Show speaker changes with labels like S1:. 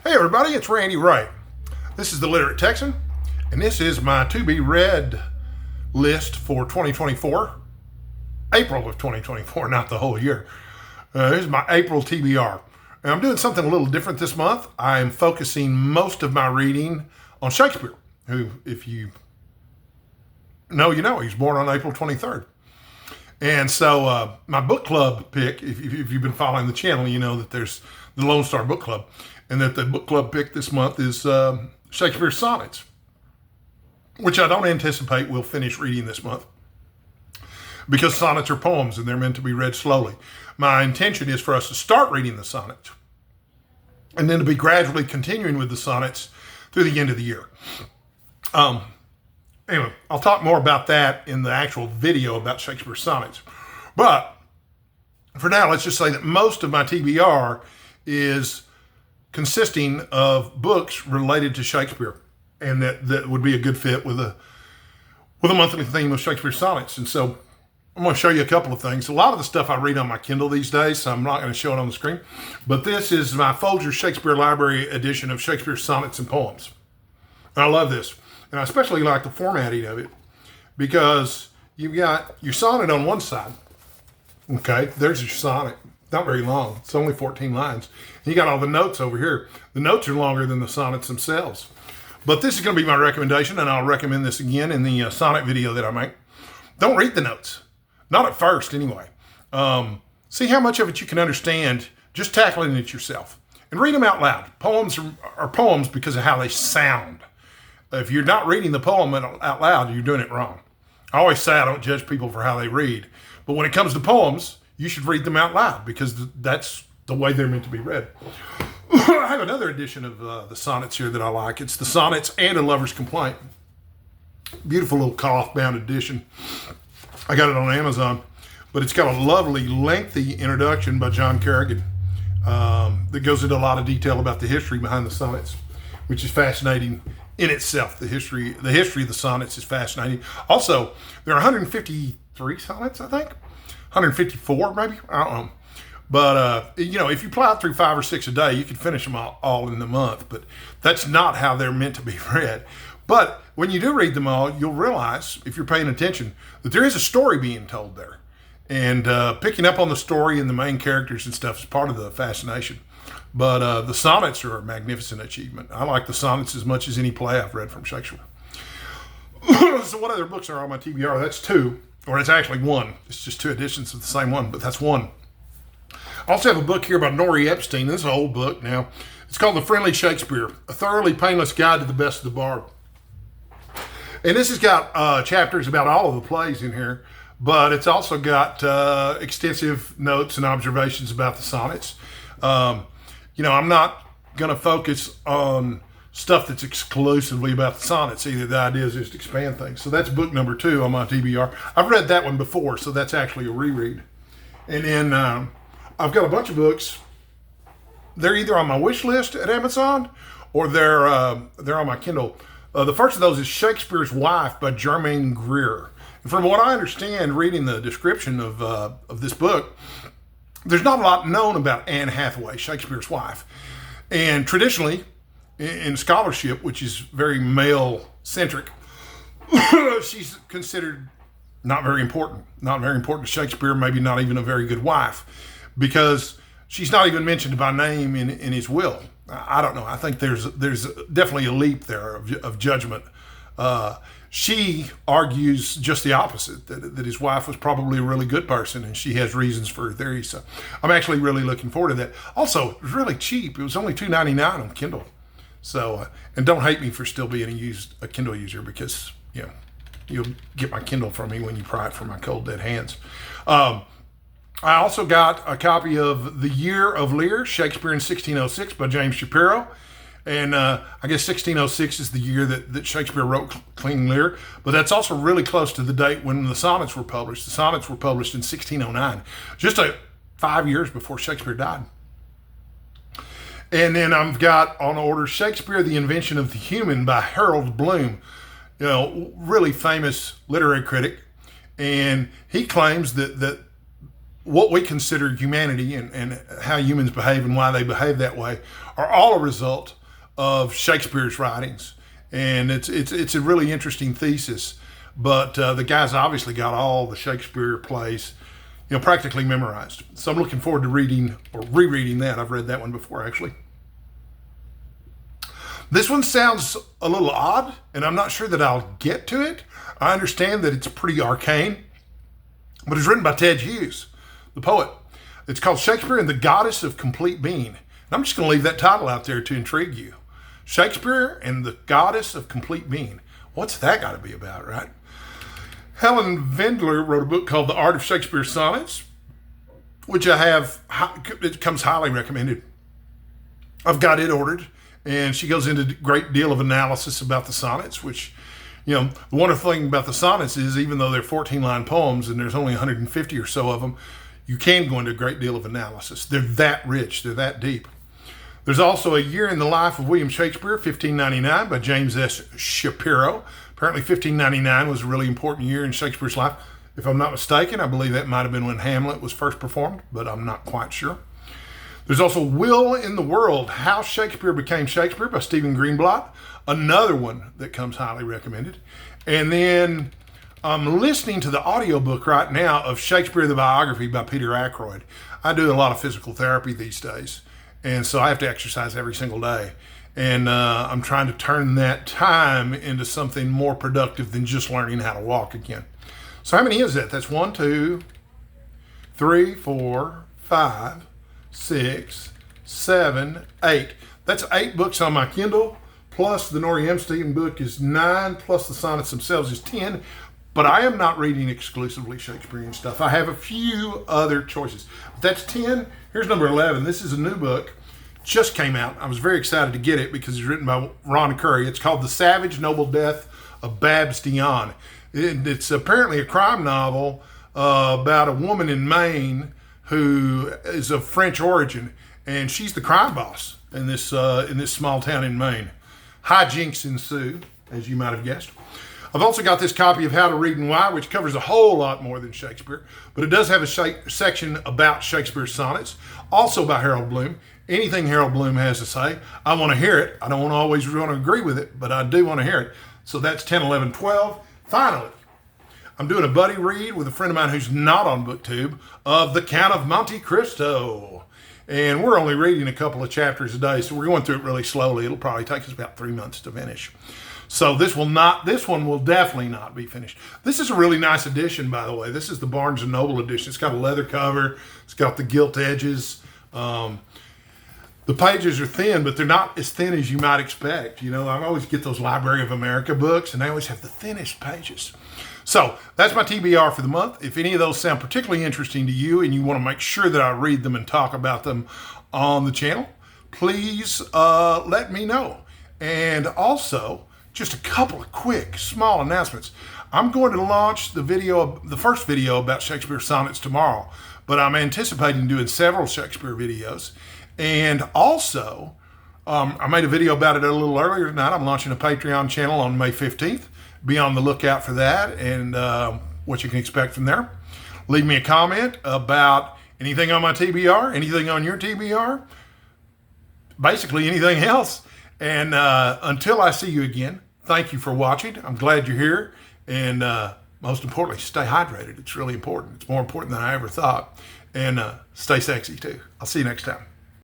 S1: Hey everybody, it's Randy Wright. This is the Literate Texan, and this is my to-be-read list for 2024. April of 2024, not the whole year. This is my April TBR. And I'm doing something a little different this month. I'm focusing most of my reading on Shakespeare, who, if you know, you know, he's born on April 23rd. And so my book club pick, if you've been following the channel, you know that there's the Lone Star Book Club, and that the book club pick this month is Shakespeare's sonnets, which I don't anticipate we'll finish reading this month, because sonnets are poems and they're meant to be read slowly. My intention is for us to start reading the sonnets and then to be gradually continuing with the sonnets through the end of the year. Anyway, I'll talk more about that in the actual video about Shakespeare's sonnets. But for now, let's just say that most of my TBR is consisting of books related to Shakespeare, and that would be a good fit with a monthly theme of Shakespeare sonnets. And so I'm going to show you a couple of things. A lot of the stuff I read on my Kindle these days, so I'm not going to show it on the screen. But this is my Folger's Shakespeare Library edition of Shakespeare sonnets and poems. And I love this. And I especially like the formatting of it, because you've got your sonnet on one side. Okay, there's your sonnet. Not very long. It's only 14 lines. And you got all the notes over here. The notes are longer than the sonnets themselves. But this is going to be my recommendation, and I'll recommend this again in the sonnet video that I make. Don't read the notes. Not at first, anyway. See how much of it you can understand just tackling it yourself. And read them out loud. Poems are poems because of how they sound. If you're not reading the poem out loud, you're doing it wrong. I always say I don't judge people for how they read. But when it comes to poems, you should read them out loud, because that's the way they're meant to be read. I have another edition of the sonnets here that I like. It's the Sonnets and a Lover's Complaint. Beautiful little cloth-bound edition. I got it on Amazon. But it's got a lovely, lengthy introduction by John Kerrigan that goes into a lot of detail about the history behind the sonnets, which is fascinating in itself. The history of the sonnets is fascinating. Also, there are 153 sonnets, I think. 154, maybe? I don't know. But, if you plow through 5 or 6 a day, you could finish them all in the month. But that's not how they're meant to be read. But when you do read them all, you'll realize, if you're paying attention, that there is a story being told there. And picking up on the story and the main characters and stuff is part of the fascination. But the sonnets are a magnificent achievement. I like the sonnets as much as any play I've read from Shakespeare. So what other books are on my TBR? That's 2, or it's actually 1. It's just 2 editions of the same one, but that's 1. I also have a book here by Norrie Epstein. This is an old book now. It's called The Friendly Shakespeare, A Thoroughly Painless Guide to the Best of the Bard. And this has got chapters about all of the plays in here, but it's also got extensive notes and observations about the sonnets. I'm not going to focus on stuff that's exclusively about the sonnets. Either the idea is just expand things. So that's book number 2 on my TBR. I've read that one before, so that's actually a reread. And then I've got a bunch of books. They're either on my wish list at Amazon, or they're on my Kindle. The first of those is Shakespeare's Wife by Germaine Greer. And from what I understand, reading the description of this book, there's not a lot known about Anne Hathaway, Shakespeare's wife. And traditionally, in scholarship, which is very male-centric, she's considered not very important. Not very important to Shakespeare, maybe not even a very good wife, because she's not even mentioned by name in his will. I don't know. I think there's definitely a leap there of judgment. She argues just the opposite, that his wife was probably a really good person, and she has reasons for her theory. So I'm actually really looking forward to that. Also, it was really cheap. It was only $2.99 on Kindle. So, and don't hate me for still being a Kindle user, because, you'll get my Kindle from me when you pry it from my cold, dead hands. I also got a copy of The Year of Lear, Shakespeare in 1606 by James Shapiro. And I guess 1606 is the year that Shakespeare wrote King Lear. But that's also really close to the date when the sonnets were published. The sonnets were published in 1609, just 5 years before Shakespeare died. And then I've got on order Shakespeare, The Invention of the Human by Harold Bloom, really famous literary critic. And he claims that what we consider humanity and how humans behave and why they behave that way are all a result of Shakespeare's writings. And it's a really interesting thesis. But the guy's obviously got all the Shakespeare plays, practically memorized. So I'm looking forward to reading or rereading that. I've read that one before, actually. This one sounds a little odd, and I'm not sure that I'll get to it. I understand that it's pretty arcane, but it's written by Ted Hughes, the poet. It's called Shakespeare and the Goddess of Complete Being. And I'm just going to leave that title out there to intrigue you. Shakespeare and the Goddess of Complete Being. What's that got to be about, right? Helen Vendler wrote a book called The Art of Shakespeare Sonnets, which I have. It comes highly recommended. I've got it ordered, and she goes into a great deal of analysis about the sonnets, which, the wonderful thing about the sonnets is even though they're 14-line poems and there's only 150 or so of them, you can go into a great deal of analysis. They're that rich. They're that deep. There's also A Year in the Life of William Shakespeare, 1599, by James S. Shapiro. Apparently 1599 was a really important year in Shakespeare's life. If I'm not mistaken, I believe that might have been when Hamlet was first performed, but I'm not quite sure. There's also Will in the World, How Shakespeare Became Shakespeare by Stephen Greenblatt, another one that comes highly recommended. And then I'm listening to the audiobook right now of Shakespeare the Biography by Peter Ackroyd. I do a lot of physical therapy these days, and so I have to exercise every single day. And I'm trying to turn that time into something more productive than just learning how to walk again. So how many is that? That's 1, 2, 3, 4, 5, 6, 7, 8. That's 8 books on my Kindle, plus the Nori Emstein book is 9, plus the sonnets themselves is 10. But I am not reading exclusively Shakespearean stuff. I have a few other choices. That's 10. Here's number 11. This is a new book. Just came out. I was very excited to get it because it's written by Ron Curry. It's called The Savage Noble Death of Babs Dion. It's apparently a crime novel about a woman in Maine who is of French origin, and she's the crime boss in this small town in Maine. Hijinks ensue, as you might have guessed. I've also got this copy of How to Read and Why, which covers a whole lot more than Shakespeare, but it does have a section about Shakespeare's sonnets, also by Harold Bloom. Anything Harold Bloom has to say, I want to hear it. I don't always want to agree with it, but I do want to hear it. So that's 10, 11, 12. Finally, I'm doing a buddy read with a friend of mine who's not on BookTube of The Count of Monte Cristo. And we're only reading a couple of chapters a day, so we're going through it really slowly. It'll probably take us about 3 months to finish. So this one will definitely not be finished. This is a really nice edition, by the way. This is the Barnes & Noble edition. It's got a leather cover. It's got the gilt edges. The pages are thin, but they're not as thin as you might expect. I always get those Library of America books, and they always have the thinnest pages. So that's my TBR for the month. If any of those sound particularly interesting to you and you want to make sure that I read them and talk about them on the channel, please let me know. And also, just a couple of quick, small announcements. I'm going to launch the first video about Shakespeare sonnets tomorrow, but I'm anticipating doing several Shakespeare videos. And also, I made a video about it a little earlier tonight. I'm launching a Patreon channel on May 15th. Be on the lookout for that and what you can expect from there. Leave me a comment about anything on my TBR, anything on your TBR, basically anything else. And until I see you again, thank you for watching. I'm glad you're here. And most importantly, stay hydrated. It's really important. It's more important than I ever thought. And stay sexy too. I'll see you next time.